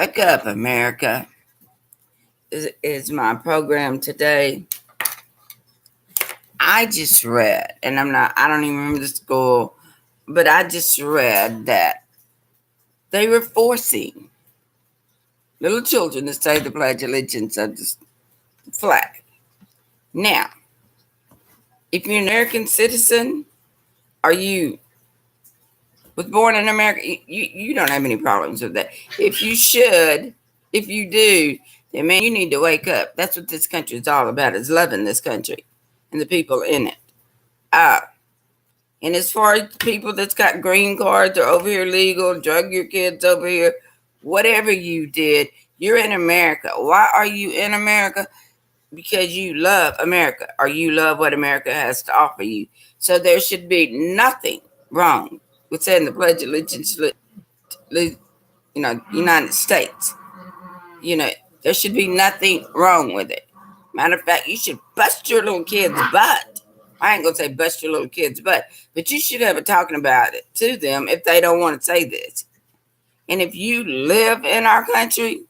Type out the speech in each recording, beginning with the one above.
Wake up, America is my program today. I just read, and I don't even remember the school, but I just read that they were forcing little children to say the Pledge of Allegiance of the flag. Now, if you're an American citizen, or you was born in America, you don't have any problems with that. If you do, then man, you need to wake up. That's what this country is all about, is loving this country and the people in it. Uh, and as far as people that's got green cards or over here legal, drug your kids over here, whatever you did, you're in America. Why are you in America? Because you love America, or you love what America has to offer you. So there should be nothing wrong with saying the Pledge of Allegiance to United States. You know, there should be nothing wrong with it. Matter of fact, you should bust your little kid's butt. I ain't gonna say bust your little kid's butt, but you should have a talking about it to them if they don't want to say this. And if you live in our country,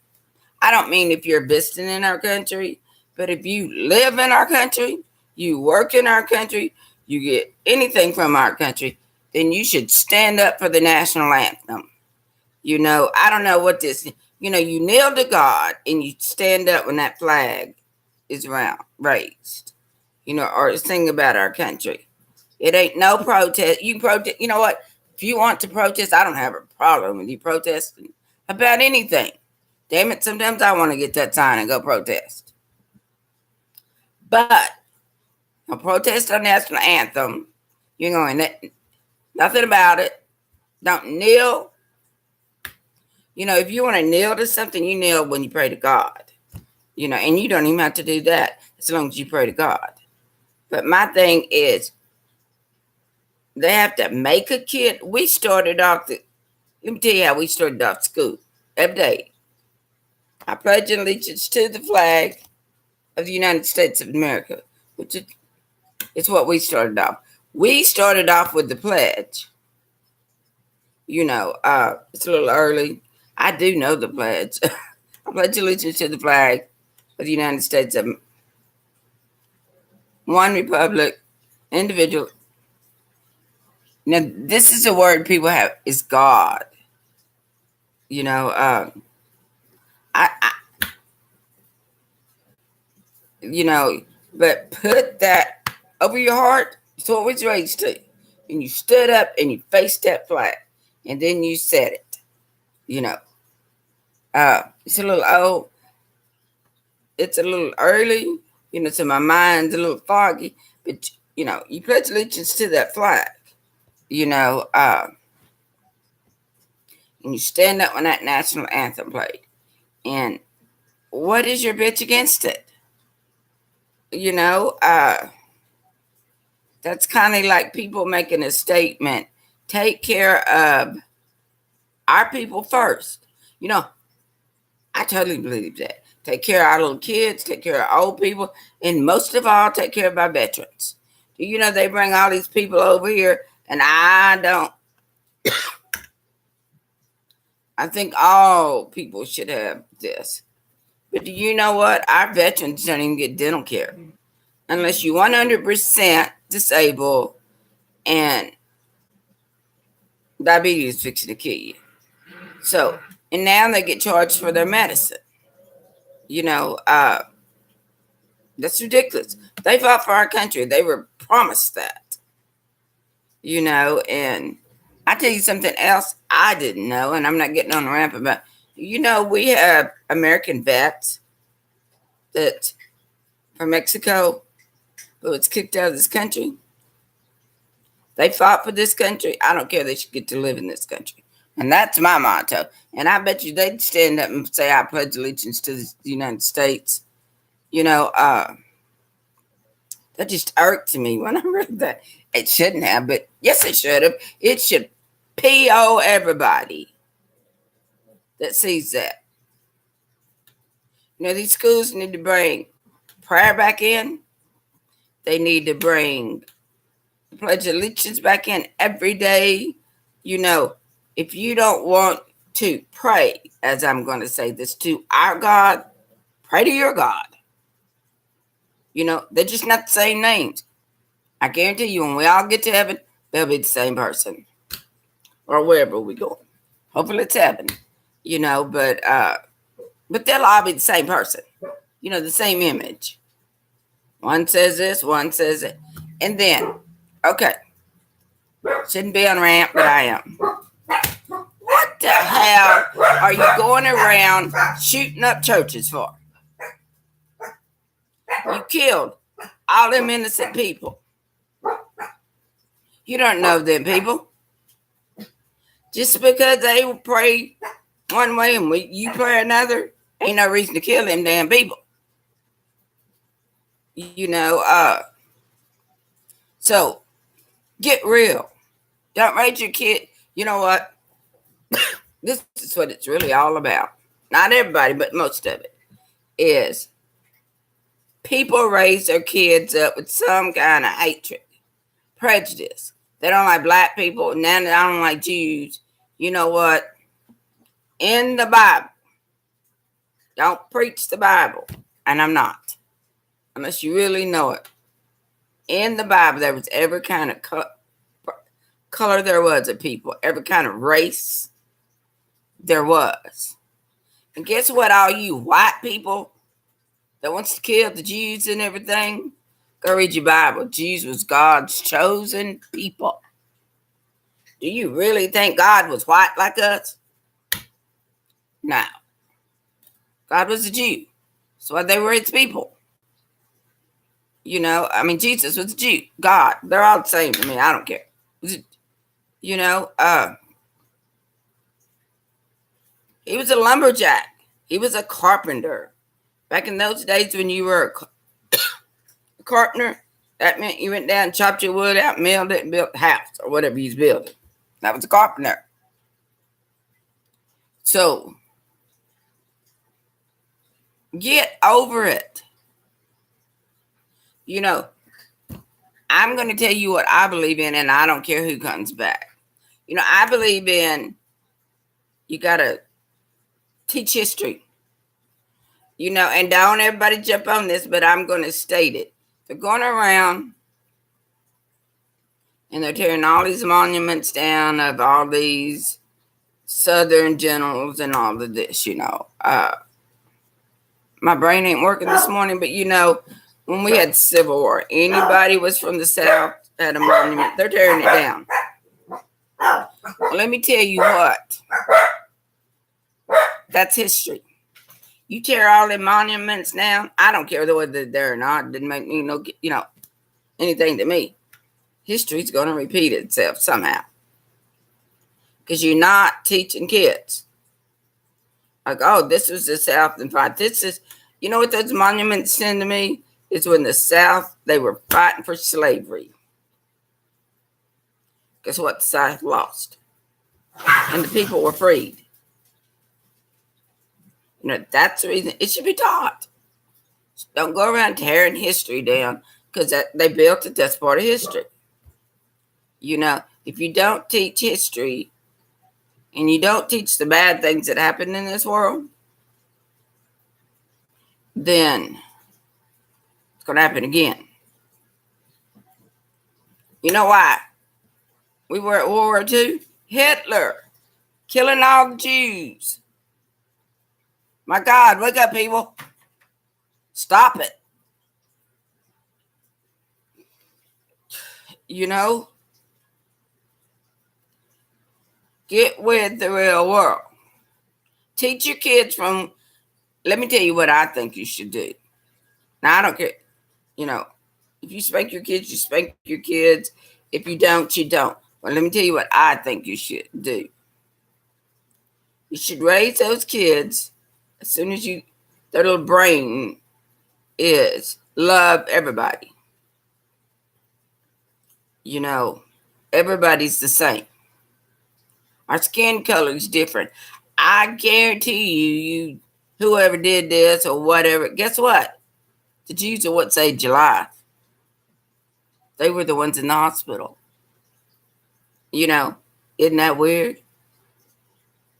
I don't mean if you're visiting in our country, but if you live in our country, you work in our country, you get anything from our country, then you should stand up for the national anthem. I don't know what this, you kneel to God and you stand up when that flag is raised, or sing about our country. It ain't no protest. You can protest. You know what? If you want to protest, I don't have a problem with you protesting about anything. Damn it, sometimes I want to get that sign and go protest. But a protest on national anthem, you're going, nothing about it. Don't kneel. If you want to kneel to something, you kneel when you pray to God. And you don't even have to do that as long as you pray to God. But my thing is, they have to make a kid. We started off, let me tell you how we started off school every day. I pledge allegiance to the flag of the United States of America, which is what we started off. We started off with the pledge. It's a little early. I do know the pledge. I pledge allegiance to the flag of the United States of one republic, individual. Now, this is a word people have, is God. I but put that over your heart. It's what was raised to. And you stood up and you faced that flag. And then you said it. It's a little old. It's a little early, so my mind's a little foggy. But, you pledge allegiance to that flag, and you stand up when that national anthem played. And what is your bitch against it? That's kind of like people making a statement. Take care of our people first. I totally believe that. Take care of our little kids, take care of old people, and most of all, take care of our veterans. They bring all these people over here, and I don't. I think all people should have this. But do you know what? Our veterans don't even get dental care unless you're 100% disabled and diabetes is fixing to kill you. So, and now they get charged for their medicine. That's ridiculous. They fought for our country. They were promised that. And I tell you something else I didn't know, and I'm not getting on the ramp about. We have American vets that from Mexico who was kicked out of this country. They fought for this country. I don't care. They should get to live in this country. And that's my motto. And I bet you they'd stand up and say, I pledge allegiance to the United States. That just irked me when I read that. It shouldn't have, but yes, it should have. It should PO everybody that sees that. These schools need to bring prayer back in. They need to bring Pledge of Allegiance back in every day. If you don't want to pray, as I'm going to say this, to our God, pray to your God. They're just not the same names. I guarantee you, when we all get to heaven, they'll be the same person, or wherever we go. Hopefully, it's heaven. But they'll all be the same person. The same image. One says this, one says it, and then, okay, shouldn't be on a rant, but I am. What the hell are you going around shooting up churches for? You killed all them innocent people. You don't know them people. Just because they pray one way and you pray another, ain't no reason to kill them damn people. So get real. Don't raise your kid. You know what? This is what it's really all about. Not everybody, but most of it is people raise their kids up with some kind of hatred, prejudice. They don't like black people. Now they don't like Jews. You know what? In the Bible, don't preach the Bible. And I'm not. Unless you really know it. In the Bible, there was every kind of color there was of people. Every kind of race there was. And guess what, all you white people that wants to kill the Jews and everything? Go read your Bible. Jesus was God's chosen people. Do you really think God was white like us? No. God was a Jew. That's why they were his people. Jesus was a Jew. God. They're all the same to me. I don't care. He was a lumberjack. He was a carpenter. Back in those days when you were a carpenter, that meant you went down and chopped your wood out, milled it, and built a house or whatever he's building. That was a carpenter. So, get over it. I'm going to tell you what I believe in, and I don't care who comes back. I believe in you got to teach history. And don't everybody jump on this, but I'm going to state it. They're going around and they're tearing all these monuments down of all these Southern generals and all of this, my brain ain't working this morning, but when we had Civil War, anybody was from the South had a monument. They're tearing it down. Well, let me tell you what. That's history. You tear all the monuments down, I don't care whether they're there or not. It didn't make me anything to me. History's going to repeat itself somehow. Because you're not teaching kids. Like, oh, this was the South and fight. This is, what those monuments send to me? Is when the South, they were fighting for slavery. Guess what? The South lost. And the people were freed. That's the reason it should be taught. Don't go around tearing history down because they built it. That's part of history. If you don't teach history and you don't teach the bad things that happen in this world, then it's going to happen again. You know why? We were at World War II. Hitler killing all the Jews. My God, wake up, people. Stop it. Get with the real world. Teach your kids let me tell you what I think you should do. Now, I don't care. If you spank your kids, you spank your kids. If you don't, you don't. Well, let me tell you what I think you should do. You should raise those kids as soon as their little brain is love everybody. Everybody's the same. Our skin color is different. I guarantee you, whoever did this or whatever, guess what? The Jews are what saved your life. They were the ones in the hospital. Isn't that weird?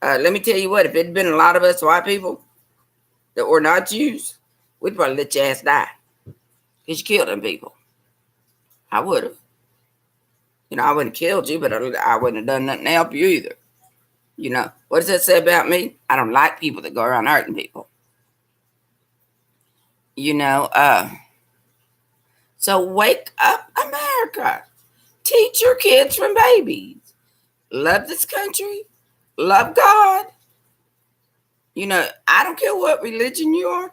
Let me tell you what, if it had been a lot of us white people that were not Jews, we'd probably let your ass die. Because you killed them people. I would have. I wouldn't have killed you, but I wouldn't have done nothing to help you either. What does that say about me? I don't like people that go around hurting people. So wake up, America. Teach your kids from babies. Love this country. Love God. I don't care what religion you are.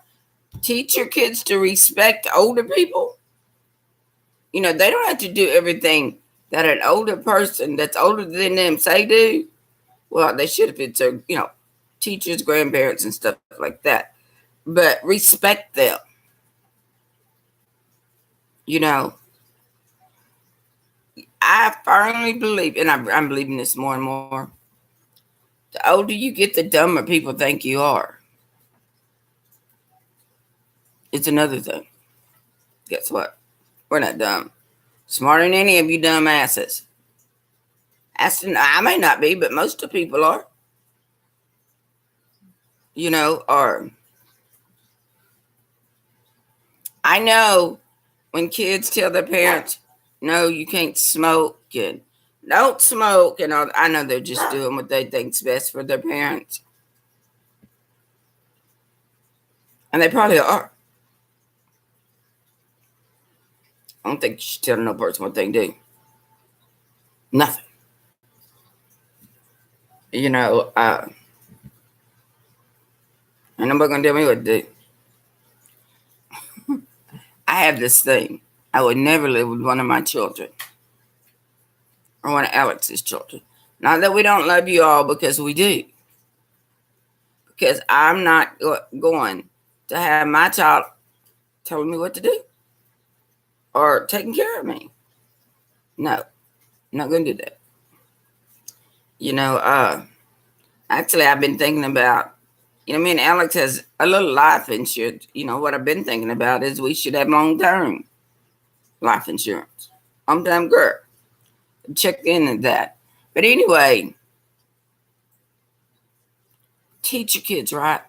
Teach your kids to respect older people. They don't have to do everything that an older person that's older than them say do. Well, they should if it's teachers, grandparents, and stuff like that. But respect them. I firmly believe, and I'm believing this more and more, the older you get, the dumber people think you are. It's another thing. Guess what? We're not dumb. Smarter than any of you dumb asses. I may not be, but most of the people are. Or I know when kids tell their parents, no, you can't smoke and don't smoke and all. I know they're just doing what they think's best for their parents. And they probably are. I don't think you should tell no person what they do. Nothing. Ain't nobody gonna tell me what to do. I have this thing. I would never live with one of my children. Or one of Alex's children. Not that we don't love you all, because we do. Because I'm not going to have my child telling me what to do. Or taking care of me. No. I'm not going to do that. Actually, I've been thinking about, me and Alex has a little life insurance. What I've been thinking about is we should have long-term life insurance. Long-term girl. Check into that. But anyway, teach your kids right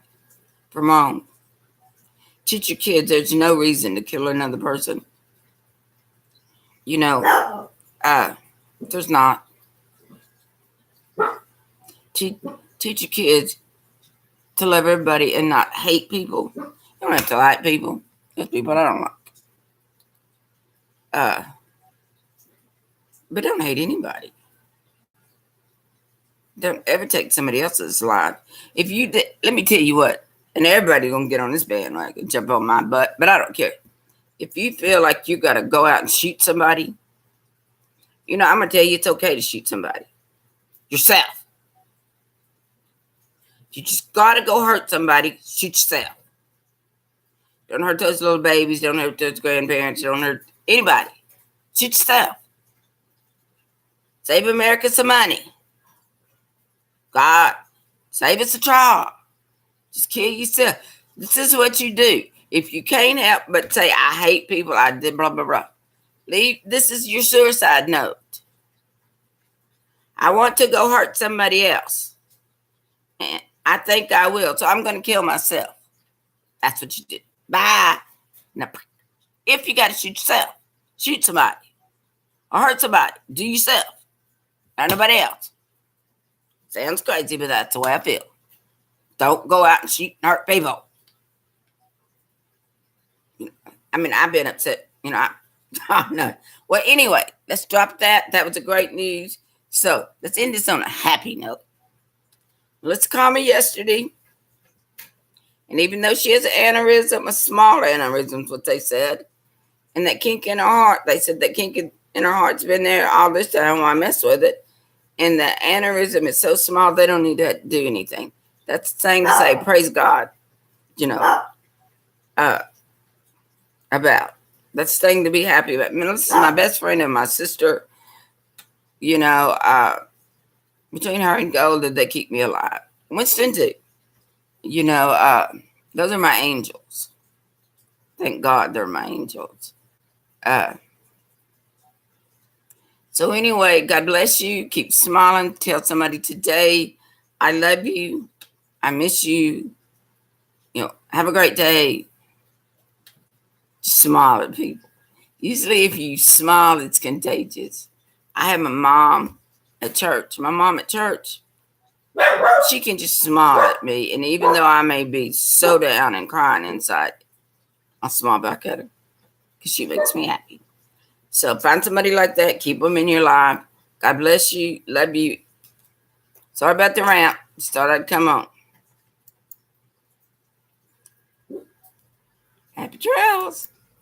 from wrong. Teach your kids there's no reason to kill another person. There's not. Teach your kids to love everybody and not hate people. You don't have to like people. There's people I don't like. But don't hate anybody. Don't ever take somebody else's life. If you did, let me tell you what, and everybody gonna get on this bandwagon and jump on my butt, but I don't care. If you feel like you gotta go out and shoot somebody, I'm gonna tell you it's okay to shoot somebody. Yourself. If you just gotta go hurt somebody, shoot yourself. Don't hurt those little babies, don't hurt those grandparents, don't hurt anybody. Shoot yourself. Save America some money. God, save us a trial. Just kill yourself. This is what you do. If you can't help but say, I hate people, I did blah, blah, blah. This is your suicide note. I want to go hurt somebody else. And I think I will. So I'm going to kill myself. That's what you do. Bye. Now, if you got to shoot yourself, shoot somebody. Or hurt somebody. Do yourself. Not nobody else. Sounds crazy, but that's the way I feel. Don't go out and shoot and hurt people. I've been upset. No. Well, anyway, let's drop that. That was a great news. So let's end this on a happy note. Let's call me yesterday. And even though she has an aneurysm, a small aneurysm is what they said. And that kink in her heart, they said that kink in her heart's been there all this time while I messed with it. And the aneurysm is so small, they don't need to do anything. That's the thing to say, praise God, about. That's the thing to be happy about. Melissa's my best friend and my sister. Between her and Golda, they keep me alive. Winston too. Those are my angels. Thank God they're my angels. So anyway, God bless you. Keep smiling. Tell somebody today I love you. I miss you. Have a great day. Just smile at people. Usually, if you smile, it's contagious. I have my mom at church. My mom at church, she can just smile at me. And even though I may be so down and crying inside, I'll smile back at her because she makes me happy. So find somebody like that. Keep them in your life. God bless you. Love you. Sorry about the rant. Just thought I'd come on. Happy trails.